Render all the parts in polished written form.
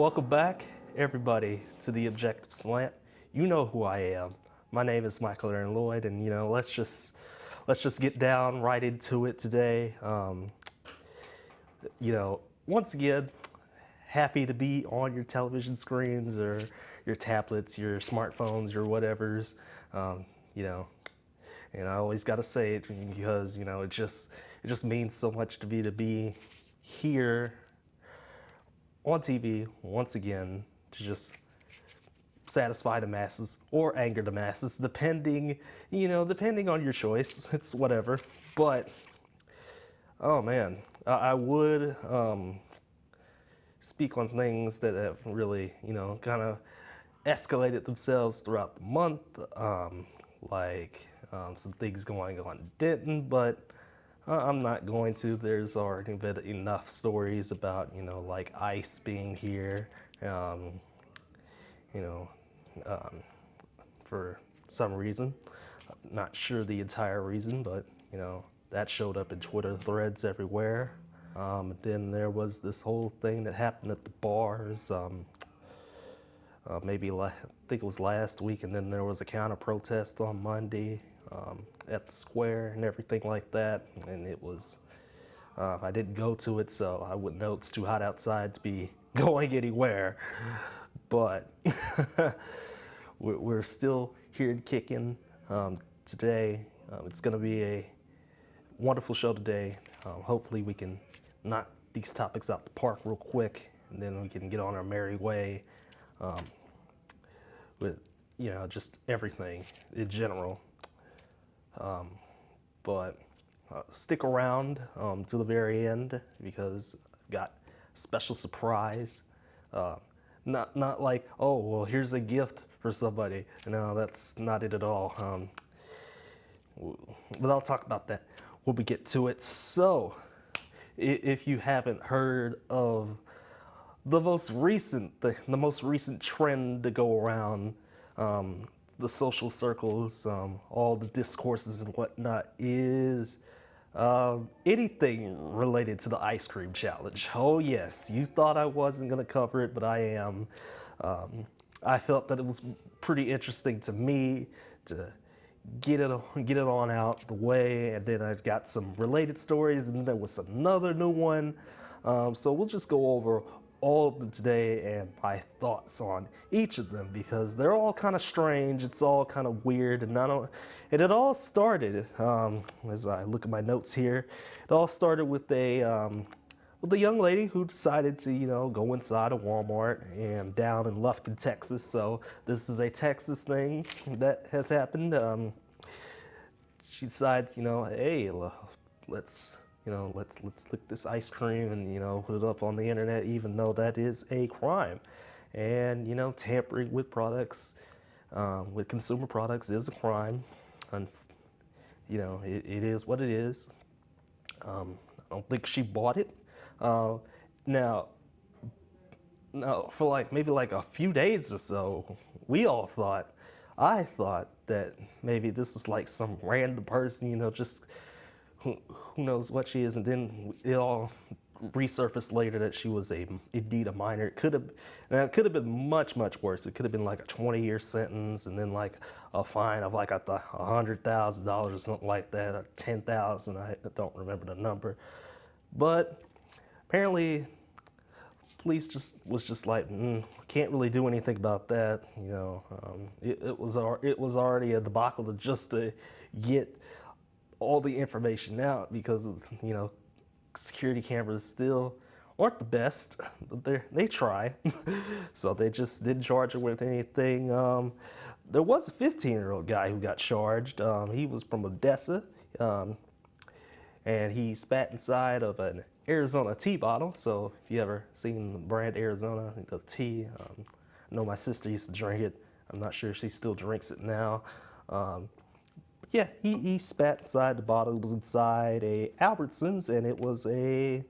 Welcome back, everybody, to the Objective Slant. You know who I am. My name is Michael Aaron Lloyd, and let's just get down right into it today. Once again, happy to be on your television screens or your tablets, your smartphones, your whatevers. Um, you know, and I always got to say it because it just means so much to me to be here on TV once again to just satisfy the masses or anger the masses, depending on your choice. It's whatever. But oh man, I would speak on things that have really, kind of escalated themselves throughout the month, like some things going on in Denton, but I'm not going to. There's already been enough stories about, like ICE being here, um, you know, um, for some reason. Not sure the entire reason, but, that showed up in Twitter threads everywhere. Then there was this whole thing that happened at the bars. I think it was last week, and then there was a counter protest on Monday at the square and everything like that. And it was, I didn't go to it, so I wouldn't know. It's too hot outside to be going anywhere. But we're still here and kicking today. It's going to be a wonderful show today. Hopefully we can knock these topics out the park real quick, and then we can get on our merry way with, just everything in general. But stick around to the very end because I've got a special surprise. Not like, oh, well, here's a gift for somebody. No, that's not it at all. But I'll talk about that when we get to it. So, if you haven't heard of the most recent trend to go around the social circles, all the discourses and whatnot, is anything related to the ice cream challenge. Oh yes, you thought I wasn't going to cover it, but I am. I felt that it was pretty interesting to me to get it on out the way, and then I got some related stories, and then there was another new one. So we'll just go over all of them today and my thoughts on each of them because they're all kind of strange. It's all kind of weird, and it all started as I look at my notes here. It all started with a young lady who decided to go inside a Walmart and down in Lufkin, Texas. So this is a Texas thing that has happened. She decides, hey, let's lick this ice cream and put it up on the internet, even though that is a crime. And tampering with products, with consumer products, is a crime. And it is what it is. I don't think she bought it. Now, for maybe a few days or so, I thought that maybe this is like some random person, just who knows what she is, and then it all resurfaced later that she was indeed a minor. It could have been much worse. It could have been like a 20-year sentence, and then like a fine of like $100,000 or something like that, or 10,000. I don't remember the number, but apparently police was just like, can't really do anything about that. It was already a debacle to get all the information out because of, security cameras still aren't the best, but they try. So they just didn't charge her with anything. There was a 15-year-old guy who got charged. He was from Odessa, and he spat inside of an Arizona tea bottle. So if you ever seen the brand Arizona, the tea, I know my sister used to drink it. I'm not sure if she still drinks it now. Yeah, he spat inside the bottle. It was inside a Albertsons, and it was a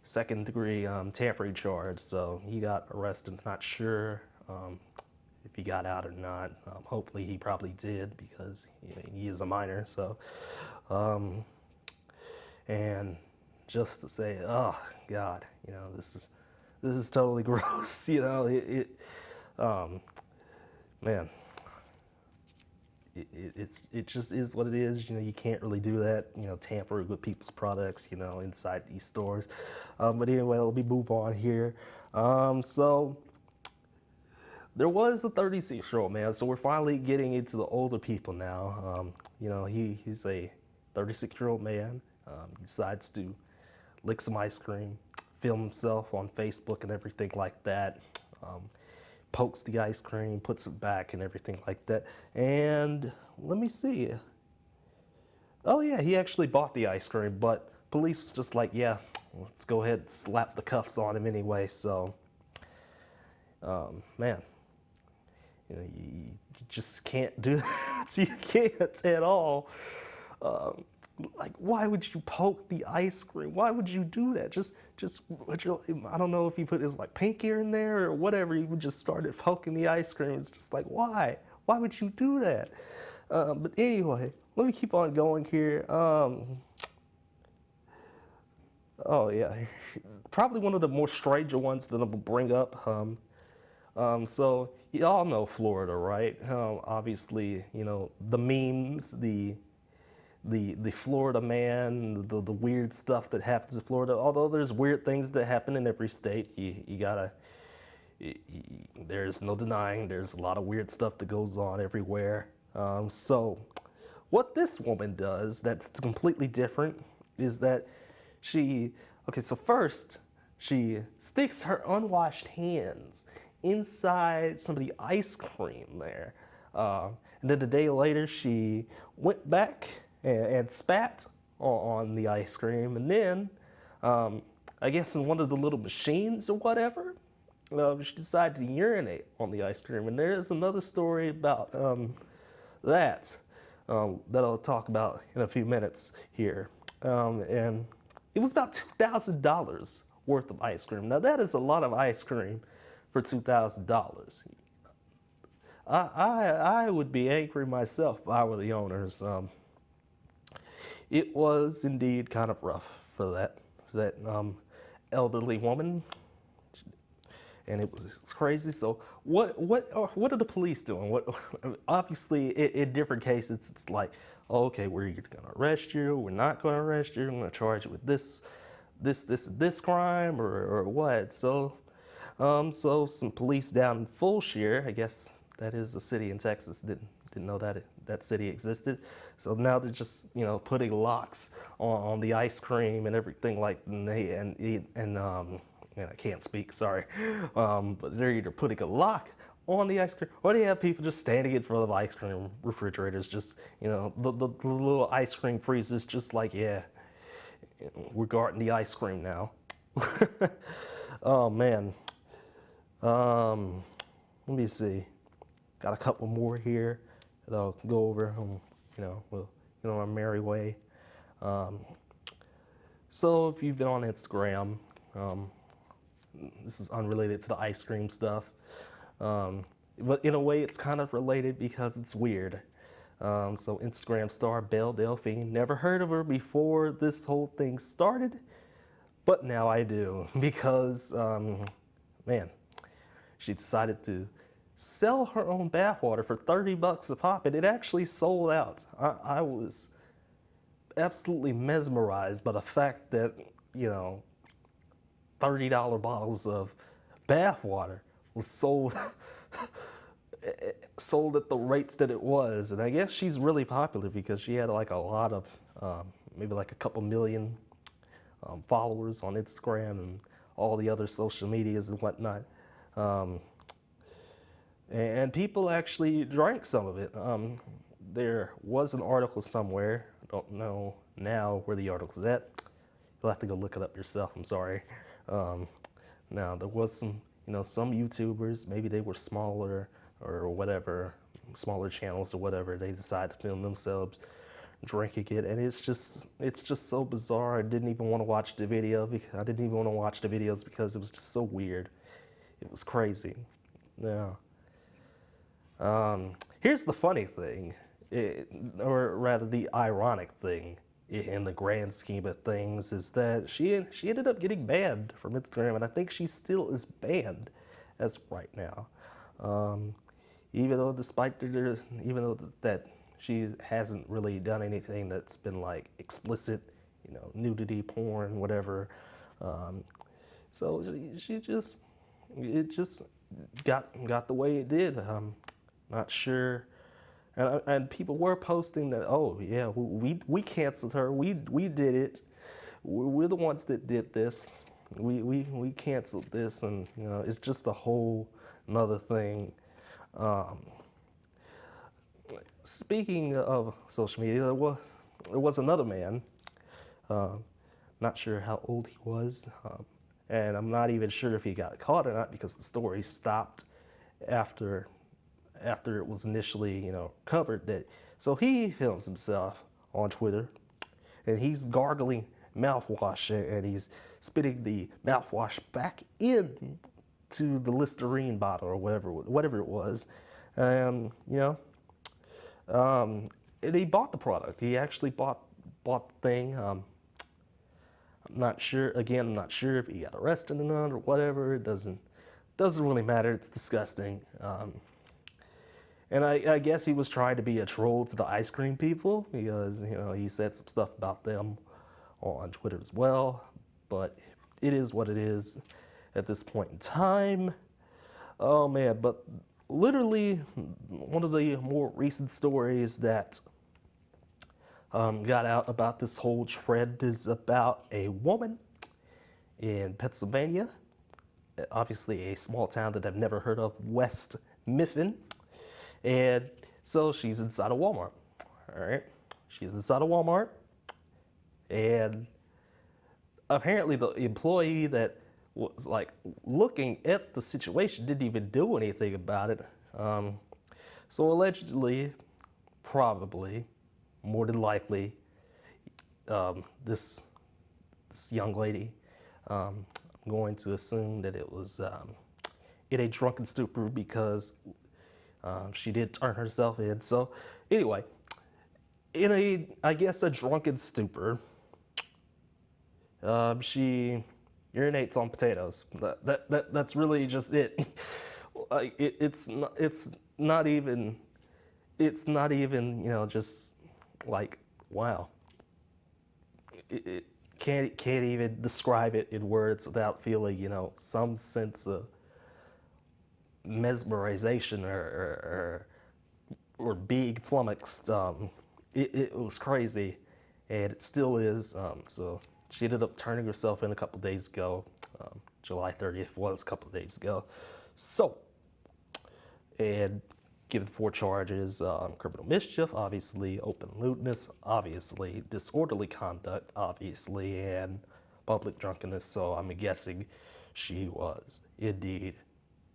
second-degree tampering charge. So he got arrested. Not sure if he got out or not. Hopefully he probably did because he is a minor. So, and just to say, oh God, this this is totally gross. You know, man, it just is what it is. You know, you can't really do that. You know, tamper with people's products. You know, inside these stores. But anyway, let me move on here. So there was a 36-year-old man. So we're finally getting into the older people now. You know, he's a 36-year-old man. He decides to lick some ice cream, film himself on Facebook and everything like that. Pokes the ice cream, puts it back and everything like that. And let me see. Oh yeah, he actually bought the ice cream, but police was just like, yeah, let's go ahead and slap the cuffs on him anyway. So, man, you know, you just can't do that. You can't at all. Like, why would you poke the ice cream? Why would you do that? Just I don't know if he put his like pinky in there or whatever. He would just started poking the ice cream. It's just like, why? Why would you do that? But anyway, let me keep on going here. Oh yeah, probably one of the more stranger ones that I'm gonna bring up. So y'all know Florida, right? Obviously, you know the memes, the Florida man, the weird stuff that happens in Florida. Although there's weird things that happen in every state, you gotta. There's no denying. There's a lot of weird stuff that goes on everywhere. So, what this woman does that's completely different is that so first she sticks her unwashed hands inside some of the ice cream there, and then a day later she went back and spat on the ice cream, and then I guess in one of the little machines or whatever, she decided to urinate on the ice cream. And there's another story about that I'll talk about in a few minutes here. And it was about $2,000 worth of ice cream. Now that is a lot of ice cream for $2,000. I would be angry myself if I were the owners. It was indeed kind of rough for that elderly woman, and it was crazy. So what are the police doing? What obviously in different cases it's like, oh, okay, we're either gonna arrest you, we're not gonna arrest you, we're gonna charge you with this crime or what. So so some police down in Fulshire, I guess that is a city in Texas, didn't know that city existed. So now they're just, you know, putting locks on the ice cream and everything like, and I can't speak, sorry. But they're either putting a lock on the ice cream, or they have people just standing in front of ice cream refrigerators, just, you know, the little ice cream freezers, just like, yeah, we're guarding the ice cream now. Oh man. Let me see. Got a couple more here that I'll go over. You know, we'll our merry way. So if you've been on Instagram, this is unrelated to the ice cream stuff, but in a way it's kind of related because it's weird. So Instagram star Belle Delphine, never heard of her before this whole thing started, but now I do because, man, she decided to sell her own bathwater for $30 a pop, and it actually sold out. I was absolutely mesmerized by the fact that, you know, $30 bottles of bathwater was sold at the rates that it was. And I guess she's really popular because she had like a lot of, maybe like a couple million followers on Instagram and all the other social medias and whatnot. And people actually drank some of it. There was an article somewhere, I don't know now where the article's at. You'll have to go look it up yourself, I'm sorry. Now, there was some, you know, some YouTubers, maybe they were smaller or whatever, smaller channels or whatever, they decided to film themselves drinking it, and it's just so bizarre. I didn't even want to watch the video. I didn't even want to watch the videos because it was just so weird. It was crazy. Yeah. Here's the funny thing, or rather the ironic thing in the grand scheme of things is that she ended up getting banned from Instagram, and I think she still is banned as of right now. Um, even though even though that she hasn't really done anything that's been like explicit, nudity, porn, whatever. Um, so she just it just got the way it did. Not sure. And people were posting that, oh yeah, we canceled her. We did it. We're the ones that did this. We canceled this, and it's just a whole another thing. Um, Speaking of social media, there was another man. Uh, Not sure how old he was, and I'm not even sure if he got caught or not because the story stopped after it was initially, covered that. So he films himself on Twitter, and he's gargling mouthwash and he's spitting the mouthwash back in to the Listerine bottle or whatever it was. And he bought the product. He actually bought the thing. I'm not sure. Again, I'm not sure if he got arrested or not or whatever. It doesn't really matter. It's disgusting. And I guess he was trying to be a troll to the ice cream people because he said some stuff about them on Twitter as well. But it is what it is at this point in time. Oh man! But literally, one of the more recent stories that got out about this whole trend is about a woman in Pennsylvania, obviously a small town that I've never heard of, West Mifflin. And so she's inside a Walmart. All right. She's inside a Walmart. And apparently the employee that was like looking at the situation didn't even do anything about it. So allegedly, probably, more than likely, this young lady, I'm going to assume that it was in a drunken stupor because she did turn herself in. So anyway, in I guess a drunken stupor, she urinates on potatoes. That's really just it. Like it's not even just like wow. It can't even describe it in words without feeling some sense of mesmerization or being flummoxed. It was crazy, and it still is. So she ended up turning herself in a couple days ago. July 30th was a couple of days ago. So, and given 4 charges: criminal mischief, obviously, open lewdness, obviously, disorderly conduct, obviously, and public drunkenness. So I'm guessing she was indeed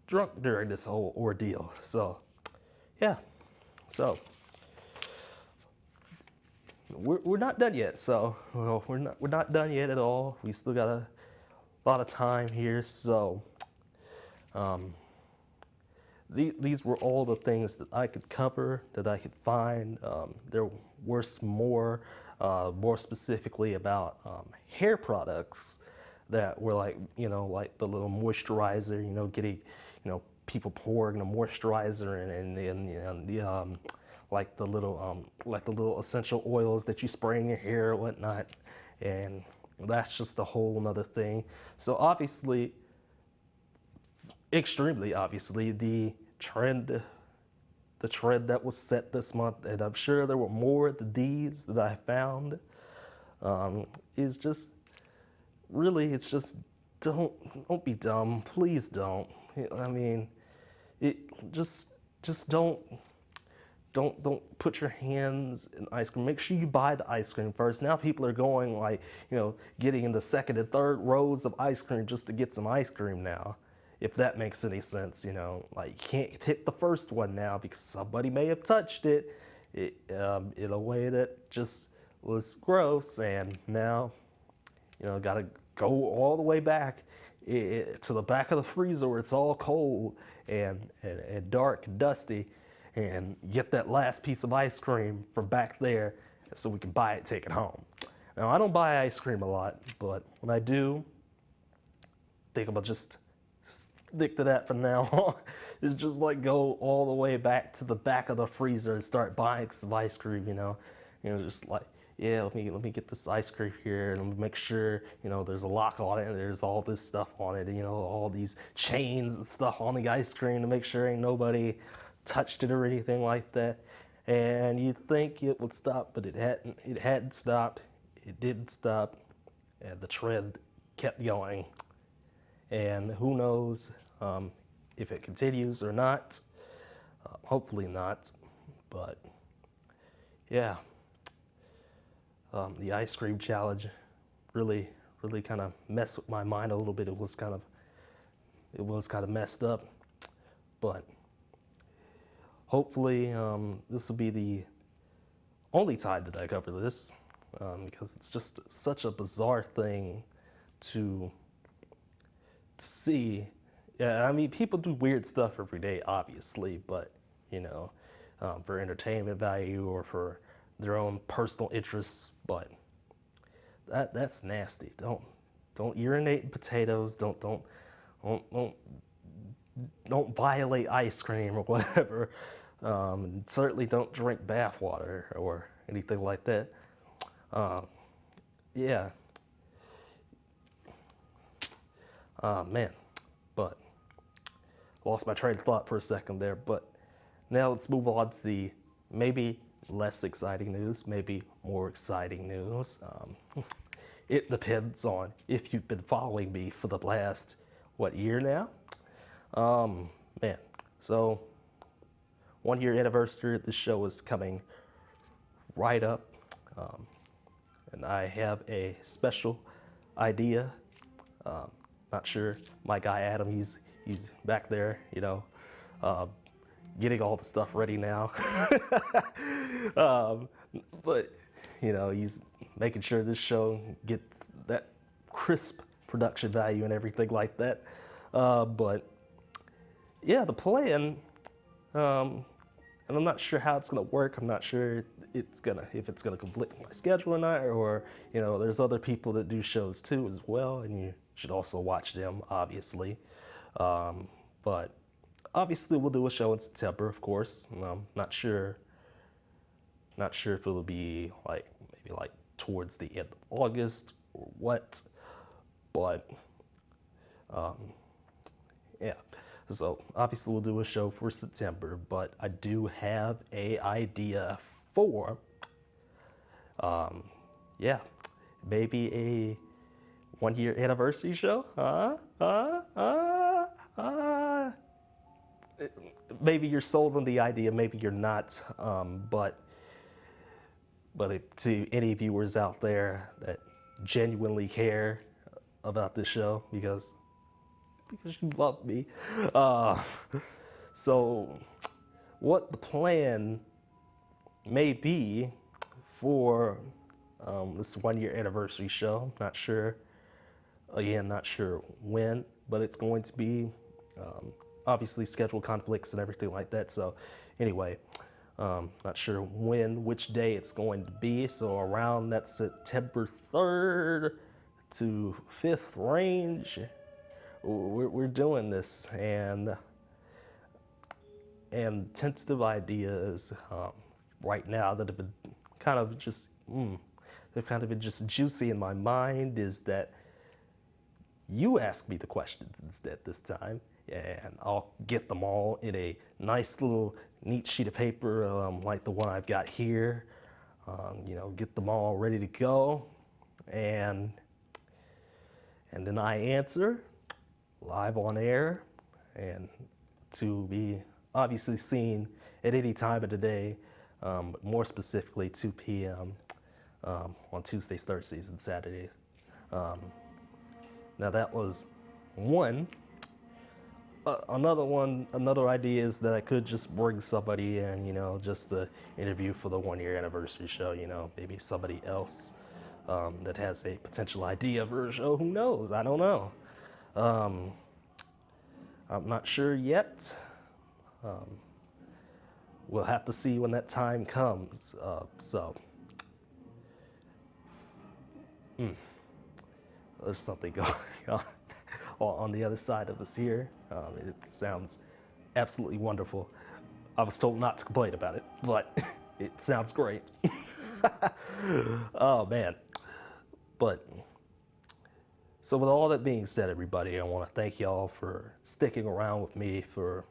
drunk during this whole ordeal. So, yeah. So we're not done yet. So we're not done yet at all. We still got a lot of time here. So these were all the things that I could cover, that I could find. There were some more specifically about hair products that were like the little moisturizer, getting people pouring the moisturizer and the like the little essential oils that you spray in your hair or whatnot, and that's just a whole nother thing. So obviously, extremely obviously, the trend that was set this month, and I'm sure there were more than these that I found, is just really, it's just don't be dumb, please don't. I mean, it just don't put your hands in ice cream. Make sure you buy the ice cream first. Now people are going like, getting in the second and third rows of ice cream just to get some ice cream now. If that makes any sense, like you can't hit the first one now because somebody may have touched it in a way that just was gross, and now, gotta go all the way back to the back of the freezer where it's all cold and dark and dusty, and get that last piece of ice cream from back there, so we can buy it, take it home. Now, I don't buy ice cream a lot, but when I do, I think I'm gonna just stick to that from now on. It's just like go all the way back to the back of the freezer and start buying some ice cream, just like, yeah, let me get this ice cream here and make sure, there's a lock on it and there's all this stuff on it, all these chains and stuff on the ice cream to make sure ain't nobody touched it or anything like that. And you'd think it would stop, but it hadn't stopped. It didn't stop, and the trend kept going. And who knows if it continues or not. Hopefully not, but yeah. The ice cream challenge really kind of messed with my mind a little bit. It was kind of messed up, but hopefully this will be the only time that I cover this, because it's just such a bizarre thing to see. Yeah, I mean, people do weird stuff every day, obviously, but for entertainment value or for their own personal interests, but that's nasty. Don't urinate in potatoes. Don't violate ice cream or whatever. Certainly don't drink bath water or anything like that. Yeah. Man, but lost my train of thought for a second there. But now let's move on to the maybe less exciting news, maybe more exciting news. It depends on if you've been following me for the last, year now? Man, so 1 year anniversary of the show is coming right up. And I have a special idea. Not sure, my guy Adam, he's back there, getting all the stuff ready now. But he's making sure this show gets that crisp production value and everything like that. But yeah, the plan, and I'm not sure how it's gonna work. I'm not sure if it's gonna conflict with my schedule or not, or there's other people that do shows too as well, and you should also watch them, obviously. But obviously we'll do a show in September, of course. Not sure if it'll be maybe towards the end of August or what, but yeah. So obviously we'll do a show for September, but I do have a idea for, maybe a 1 year anniversary show. Maybe you're sold on the idea, maybe you're not. But if to any viewers out there that genuinely care about this show, because you love me. So what the plan may be for this 1 year anniversary show, not sure when, but it's going to be obviously schedule conflicts and everything like that. So anyway, not sure which day it's going to be. So around that September 3rd to 5th range, we're doing this, and tentative ideas right now that have been kind of just juicy in my mind is that you ask me the questions instead this time, and I'll get them all in a nice little neat sheet of paper, like the one I've got here. Get them all ready to go, and then I answer live on air, and to be obviously seen at any time of the day, but more specifically 2 p.m. On Tuesdays, Thursdays, and Saturdays. Now that was one. Another idea is that I could just bring somebody in, just to interview for the 1 year anniversary show, maybe somebody else that has a potential idea for a show. Who knows? I don't know. I'm not sure yet. We'll have to see when that time comes. So There's something going on on the other side of us here. It sounds absolutely wonderful. I was told not to complain about it, but it sounds great. Oh man. But so with all that being said, everybody, I want to thank y'all for sticking around with me for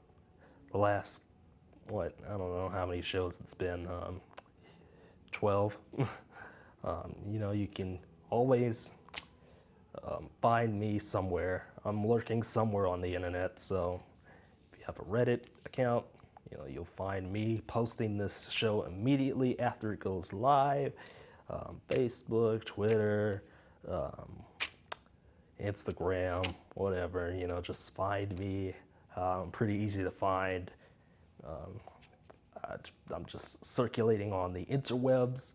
the last, what, I don't know how many shows it's been, 12. You know, you can always find me somewhere. I'm lurking somewhere on the internet, so if you have a Reddit account, you know, you'll find me posting this show immediately after it goes live. Facebook, Twitter, Instagram, whatever, you know, just find me. I'm pretty easy to find. I'm just circulating on the interwebs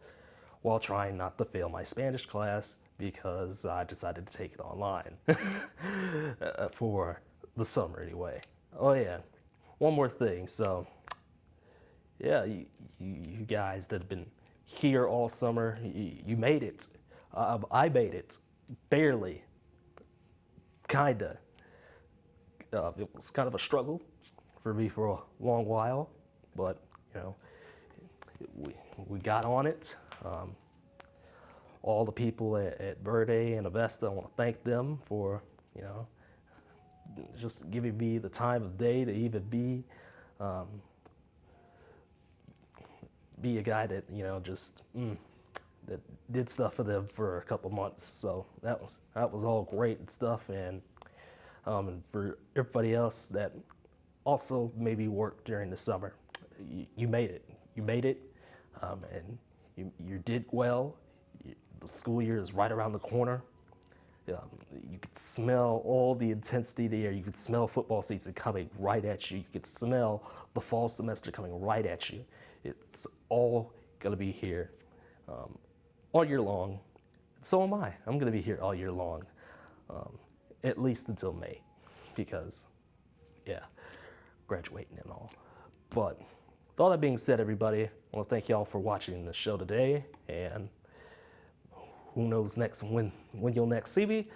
while trying not to fail my Spanish class because I decided to take it online for the summer anyway. Oh yeah, one more thing. So yeah, you guys that have been here all summer, you made it. I made it, barely, kinda. It was kind of a struggle for me for a long while, but you know, we got on it. All the people at Verde and Avesta, I want to thank them for, you know, just giving me the time of day to even be a guy that, you know, just that did stuff for them for a couple months. So that was all great and stuff. And for everybody else that also maybe worked during the summer, you made it. You made it, and you did well. The school year is right around the corner. You could smell all the intensity there. You could smell football season coming right at you. You could smell the fall semester coming right at you. It's all gonna be here all year long. So am I. I'm gonna be here all year long, at least until May, because yeah, graduating and all. But with all that being said, everybody, I want to thank y'all for watching the show today, and who knows when you'll next see me.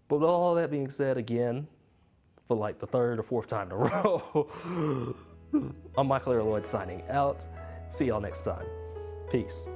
But with all that being said, again, for like the third or fourth time in a row, I'm Michael Lloyd signing out. See y'all next time. Peace.